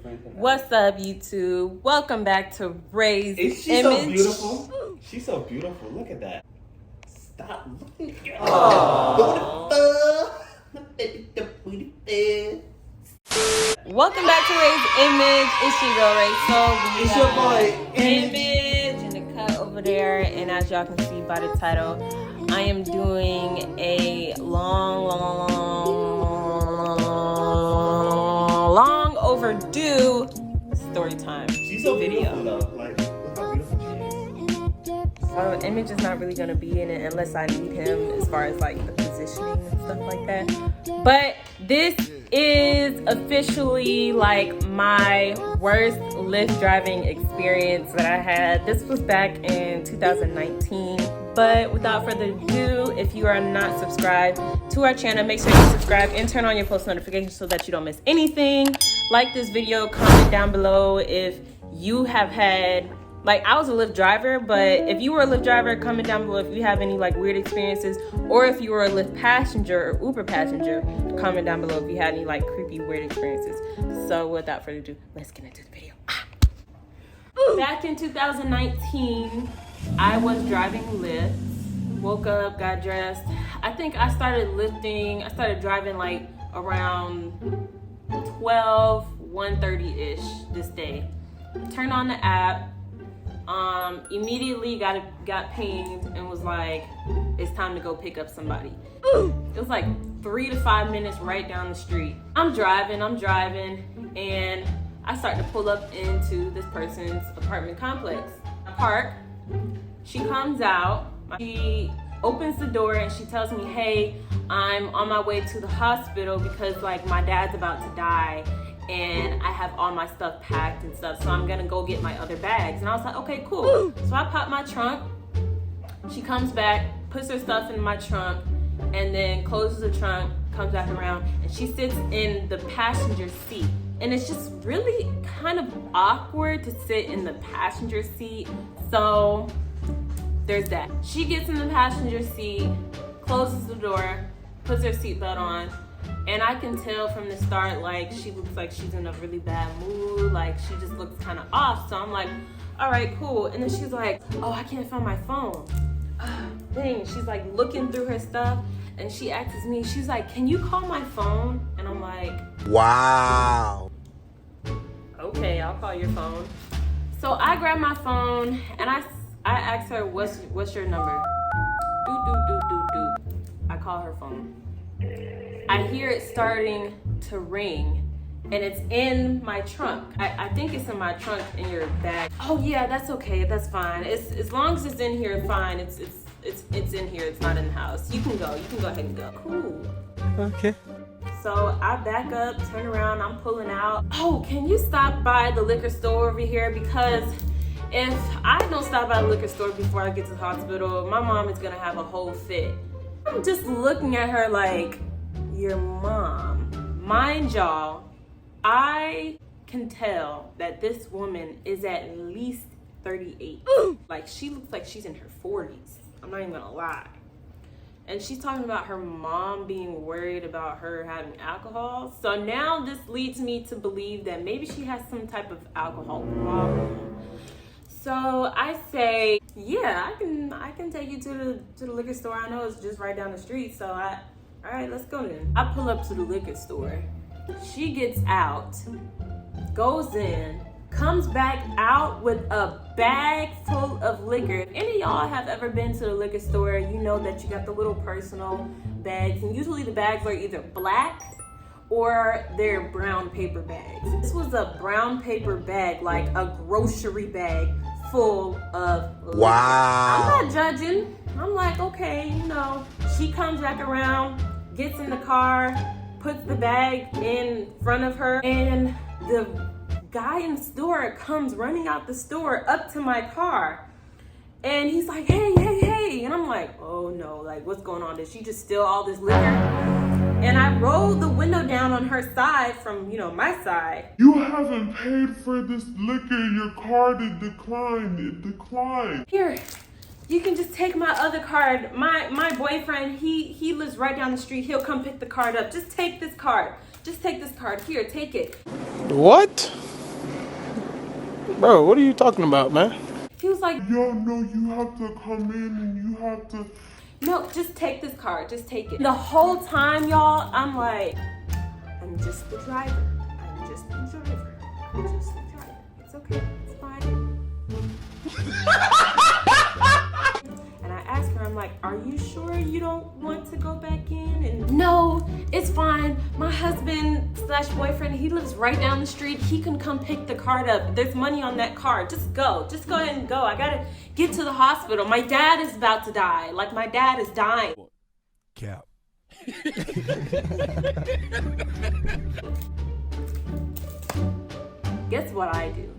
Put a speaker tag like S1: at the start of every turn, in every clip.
S1: What's up, YouTube? Welcome back to Rae'S.
S2: Is she
S1: Image.
S2: so beautiful? She's so beautiful. Look at that. Stop looking. Oh.
S1: Welcome back to Rae'S Image. It's your girl Rae. So
S2: it's your boy
S1: Image in the cut over there, and as y'all can see by the title, I am doing a long overdue story time.
S2: She's so
S1: video.
S2: Beautiful, though. Like, look how beautiful she is.
S1: Image is not really gonna be in it unless I need him as far as like the positioning and stuff like that. But this is officially like my worst Lyft driving experience that I had. This was back in 2019. But without further ado, if you are not subscribed to our channel, make sure you subscribe and turn on your post notifications so that you don't miss anything. Like this video, comment down below if you have had, like, I was a Lyft driver, but if you were a Lyft driver, comment down below if you have any like weird experiences, or if you were a Lyft passenger or Uber passenger, comment down below if you had any like creepy, weird experiences. So without further ado, let's get into the video. Back in 2019, I was driving Lyft, woke up, got dressed. I think I started driving like around 1:30-ish this day. Turned on the app, immediately got pinged and was like, it's time to go pick up somebody. It was like 3 to 5 minutes right down the street. I'm driving, and I start to pull up into this person's apartment complex. I park, she comes out, she opens the door and she tells me, hey, I'm on my way to the hospital because like my dad's about to die and I have all my stuff packed and stuff, so I'm gonna go get my other bags. And I was like, okay, cool. So I pop my trunk, she comes back, puts her stuff in my trunk, and then closes the trunk, comes back around, and she sits in the passenger seat. And it's just really kind of awkward to sit in the passenger seat. So there's that. She gets in the passenger seat, closes the door, puts her seatbelt on, and I can tell from the start, like, she looks like she's in a really bad mood, like she just looks kind of off. So I'm like, all right, cool. And then she's like, oh, I can't find my phone. Dang, she's like looking through her stuff, and she asks me, she's like, can you call my phone? And I'm like, wow. Okay, I'll call your phone. So I grab my phone and I ask her, what's your number? I call her phone. I hear it starting to ring, and it's in my trunk. I think it's in my trunk in your bag. Oh yeah, that's okay, that's fine. As long as it's in here, fine. It's in here, it's not in the house. You can go ahead and go. Cool.
S3: Okay.
S1: So I back up, turn around, I'm pulling out. Oh, can you stop by the liquor store over here? Because if I don't stop by the liquor store before I get to the hospital, my mom is gonna have a whole fit. I'm just looking at her like, your mom. Mind y'all, I can tell that this woman is at least 38. Like, she looks like she's in her 40s. I'm not even gonna lie. And she's talking about her mom being worried about her having alcohol. So now this leads me to believe that maybe she has some type of alcohol problem. So I say, yeah, I can take you to the liquor store. I know it's just right down the street. So all right, let's go then. I pull up to the liquor store. She gets out, goes in, comes back out with a bag full of liquor. If any of y'all have ever been to the liquor store, you know that you got the little personal bags, and usually the bags are either black or they're brown paper bags. This was a brown paper bag, like a grocery bag full of liquor.
S3: Wow.
S1: I'm not judging. I'm like, okay, you know. She comes back around, gets in the car, puts the bag in front of her, and the guy in the store comes running out the store up to my car, and he's like, hey, and I'm like, oh no, like, what's going on? Did she just steal all this liquor? And I rolled the window down on her side from, you know, my side.
S4: You haven't paid for this liquor. Your card, it declined.
S1: Here, you can just take my other card. My boyfriend, he lives right down the street. He'll come pick the card up. Just take this card. Here, take it.
S3: What? Bro, what are you talking about, man?
S1: He was like,
S4: Yo, no, you have to come in and you have to.
S1: no, just take this car, just take it. The whole time, y'all, I'm like, I'm just the driver. I'm just the driver. I'm just the driver. It's okay, it's fine. And I asked her, I'm like, are you sure you don't want to go back in? And no, it's fine. My husband/boyfriend, he lives right down the street. He can come pick the card up. There's money on that card. Just go ahead and go. I gotta get to the hospital. My dad is about to die. Like, my dad is dying.
S5: Cap.
S1: Guess what I do?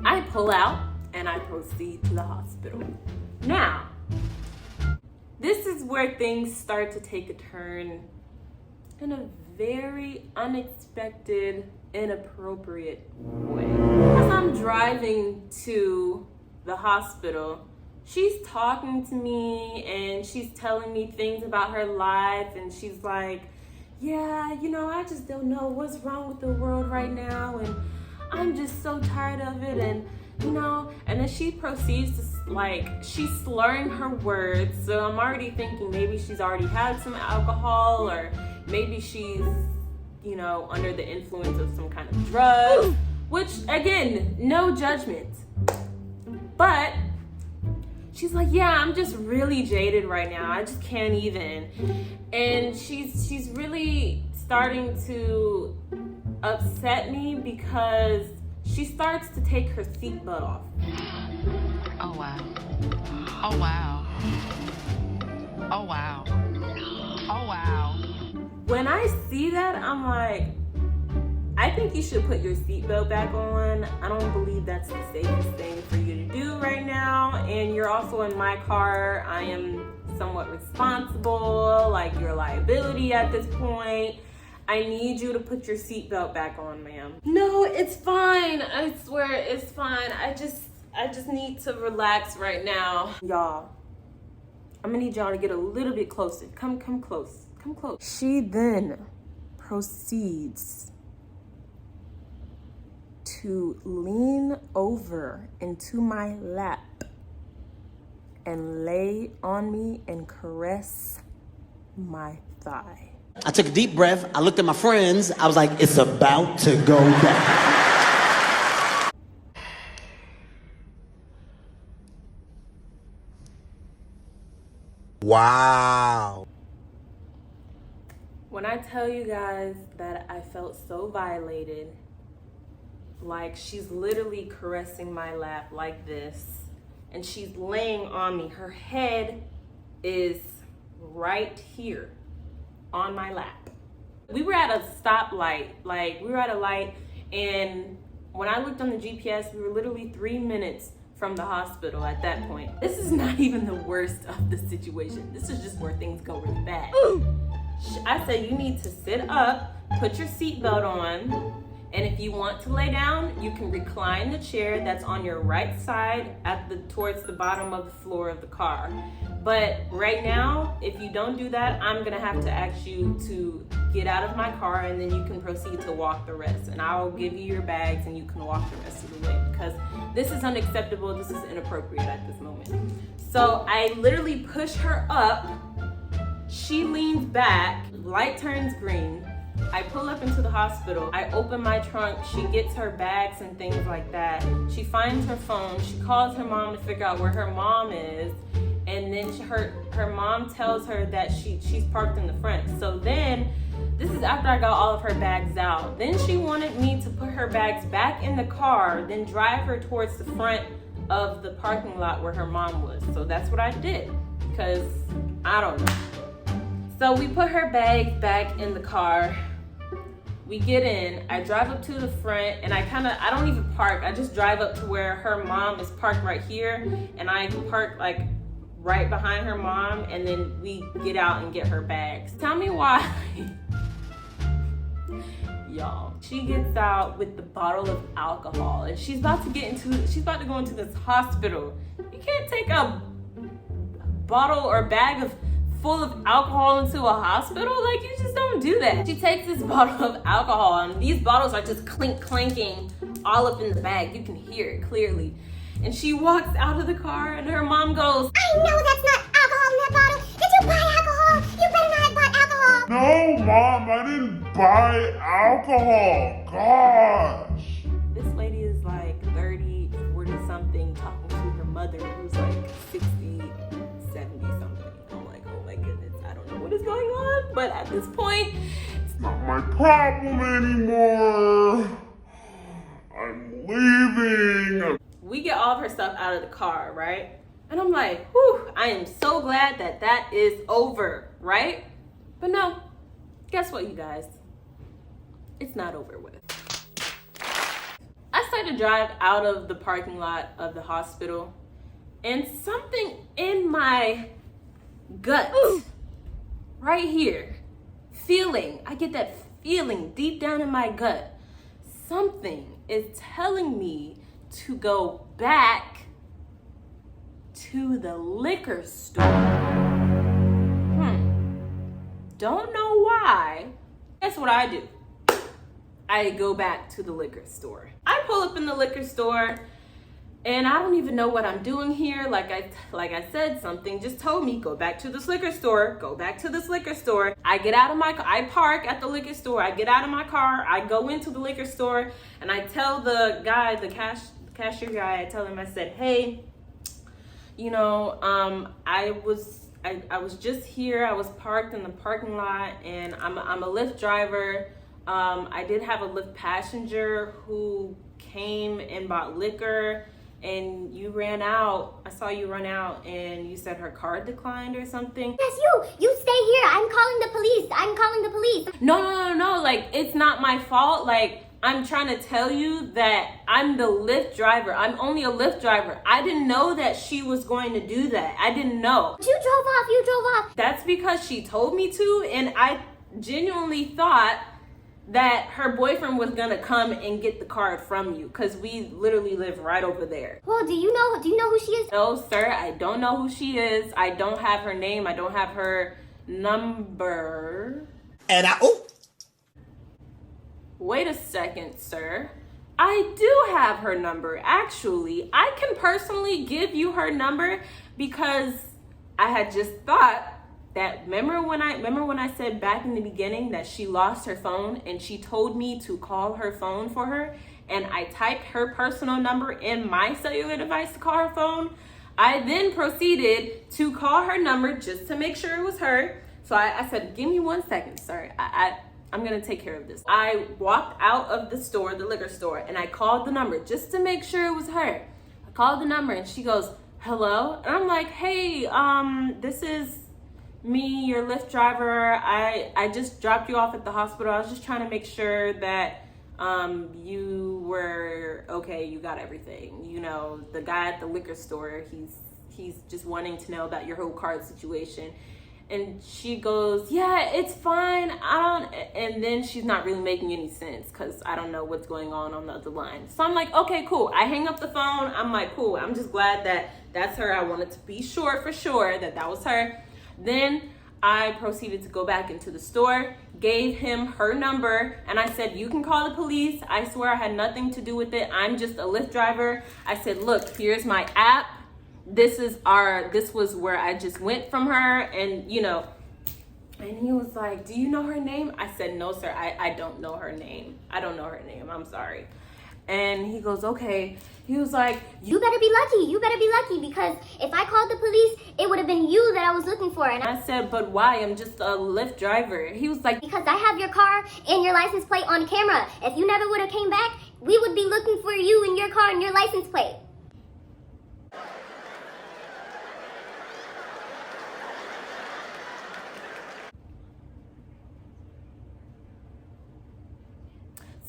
S1: I pull out and I proceed to the hospital. Now, this is where things start to take a turn in a very unexpected, inappropriate way. As I'm driving to the hospital, she's talking to me and she's telling me things about her life, and she's like, yeah, you know, I just don't know what's wrong with the world right now, and I'm just so tired of it, and you know, and then she proceeds to, like, she's slurring her words, so I'm already thinking maybe she's already had some alcohol, or maybe she's, you know, under the influence of some kind of drug, which, again, no judgment. But she's like, yeah, I'm just really jaded right now. I just can't even. And she's really starting to upset me because she starts to take her seatbelt off.
S6: Oh, wow. Oh, wow. Oh, wow. Oh, wow.
S1: When I see that, I'm like, I think you should put your seatbelt back on. I don't believe that's the safest thing for you to do right now. And you're also in my car. I am somewhat responsible, like your liability at this point. I need you to put your seatbelt back on, ma'am. No, it's fine. I swear it's fine. I just need to relax right now. Y'all, I'm gonna need y'all to get a little bit closer. Come close, come close. She then proceeds to lean over into my lap and lay on me and caress my thigh.
S7: I took a deep breath. I looked at my friends. I was like, it's about to go down.
S5: Wow.
S1: When I tell you guys that I felt so violated, like she's literally caressing my lap like this, and she's laying on me. Her head is right here on my lap. We were at a stoplight, like we were at a light, and when I looked on the GPS, we were literally 3 minutes from the hospital at that point. This is not even the worst of the situation. This is just where things go really bad. I said, you need to sit up, put your seatbelt on, and if you want to lay down, you can recline the chair that's on your right side towards the bottom of the floor of the car. But right now, if you don't do that, I'm gonna have to ask you to get out of my car, and then you can proceed to walk the rest. And I'll give you your bags and you can walk the rest of the way, because this is unacceptable, this is inappropriate at this moment. So I literally push her up, she leans back, light turns green. I pull up into the hospital. I open my trunk. She gets her bags and things like that. She finds her phone. She calls her mom to figure out where her mom is. And then her mom tells her that she's parked in the front. So then, this is after I got all of her bags out. Then she wanted me to put her bags back in the car, then drive her towards the front of the parking lot where her mom was. So that's what I did, because I don't know. So we put her bags back in the car. We get in, I drive up to the front, and I don't even park. I just drive up to where her mom is parked right here, and I park like right behind her mom, and then we get out and get her bags. Tell me why. Y'all, she gets out with the bottle of alcohol, and she's about to go into this hospital. You can't take a bottle or bag of full of alcohol into a hospital? Like, you just don't do that. She takes this bottle of alcohol, and these bottles are just clanking all up in the bag. You can hear it clearly. And she walks out of the car, and her mom goes,
S3: I know that's not alcohol in that bottle. Did you buy alcohol? You better not have bought alcohol.
S4: No, Mom, I didn't buy alcohol. Gosh.
S1: this lady is like 30, 40 something, talking to her mother who's like 60, 70 something. I'm like, oh my goodness, I don't know what is going on. But at this point,
S4: It's not my problem anymore. I'm leaving.
S1: we get all of her stuff out of the car, right? And I'm like, whew, I am so glad that that is over, right? But no, guess what, you guys? It's not over with. I started to drive out of the parking lot of the hospital, and something in my gut, right here, I get that feeling deep down in my gut. Something is telling me to go back to the liquor store. Don't know why. Guess what I do? I go back to the liquor store. I pull up in the liquor store, and I don't even know what I'm doing here. Like I said, something just told me, go back to this liquor store, go back to this liquor store. I get out of my car, I park at the liquor store, I get out of my car, I go into the liquor store, and I tell the guy, the cashier guy, I tell him, I said, hey, you know, I was just here, I was parked in the parking lot, and I'm a Lyft driver. I did have a Lyft passenger who came and bought liquor, and you ran out. I saw you run out, and you said her card declined or something.
S3: Yes, you stay here. I'm calling the police.
S1: No, like, it's not my fault. Like, I'm trying to tell you that I'm the Lyft driver. I'm only a Lyft driver. I didn't know that she was going to do that. I didn't know.
S3: You drove off.
S1: That's because she told me to, and I genuinely thought that her boyfriend was gonna come and get the card from you, because we literally live right over there.
S3: Well, do you know who she is?
S1: No, sir, I don't know who she is. I don't have her name. I don't have her number.
S7: And
S1: Wait a second, sir. I do have her number. Actually, I can personally give you her number, because I had just thought that, remember when I said back in the beginning that she lost her phone and she told me to call her phone for her, and I typed her personal number in my cellular device to call her phone. I then proceeded to call her number just to make sure it was her. So I said, give me 1 second, sir. I'm gonna take care of this. I walked out of the store, the liquor store, and I called the number just to make sure it was her. I called the number, and she goes, hello? And I'm like, hey, this is me, your Lyft driver. I just dropped you off at the hospital. I was just trying to make sure that you were okay, you got everything. You know, the guy at the liquor store, he's just wanting to know about your whole card situation. And she goes, yeah, it's fine. And then she's not really making any sense, because I don't know what's going on the other line. So I'm like, okay, cool. I hang up the phone. I'm like, cool. I'm just glad that that's her. I wanted to be sure for sure that that was her. Then I proceeded to go back into the store, gave him her number, and I said, you can call the police. I swear I had nothing to do with it. I'm just a Lyft driver. I said, look, here's my app. This was where I just went from her, and you know, and he was like, do you know her name? I said, no, sir, I don't know her name. I don't know her name. I'm sorry. And he goes, okay. He was like,
S3: You better be lucky, because if I called the police, it would have been you that I was looking for. And
S1: I said, but why? I'm just a Lyft driver. He was like,
S3: because I have your car and your license plate on camera. If you never would have came back, we would be looking for you and your car and your license plate.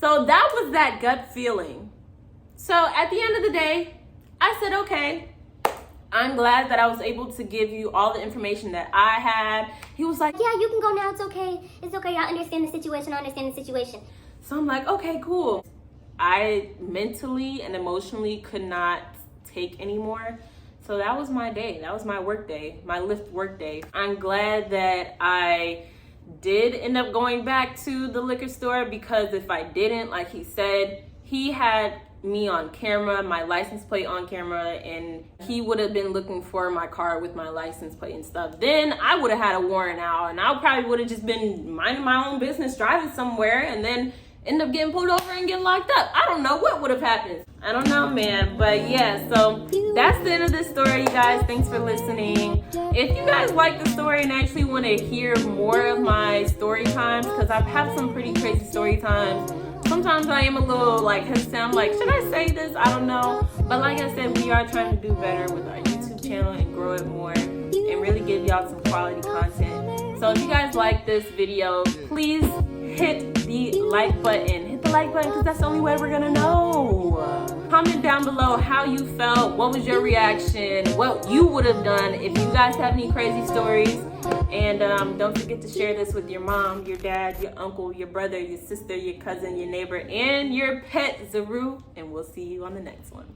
S1: so that was that gut feeling. So at the end of the day, I said, okay, I'm glad that I was able to give you all the information that I had. He was like,
S3: Yeah, you can go now. It's okay. I understand the situation.
S1: So I'm like, okay, cool. I mentally and emotionally could not take anymore. So that was my day. That was my work day, my Lyft work day. I'm glad that I did end up going back to the liquor store, because if I didn't, like he said, he had me on camera, my license plate on camera, and he would have been looking for my car with my license plate and stuff. Then I would have had a warrant out, and I probably would have just been minding my own business, driving somewhere, and then end up getting pulled over and getting locked up. I don't know what would have happened. I don't know, man. But yeah, so that's the end of this story, you guys. Thanks for listening. If you guys like the story and actually want to hear more of my story times, because I've had some pretty crazy story times. Sometimes I am a little like hesitant. I'm like, should I say this? I don't know. But like I said, we are trying to do better with our YouTube channel and grow it more and really give y'all some quality content. So if you guys like this video, please hit the like button. Hit the like button, because that's the only way we're gonna know. Comment down below how you felt. What was your reaction? What you would have done if you guys have any crazy stories. And don't forget to share this with your mom, your dad, your uncle, your brother, your sister, your cousin, your neighbor, and your pet, Zaru. And we'll see you on the next one.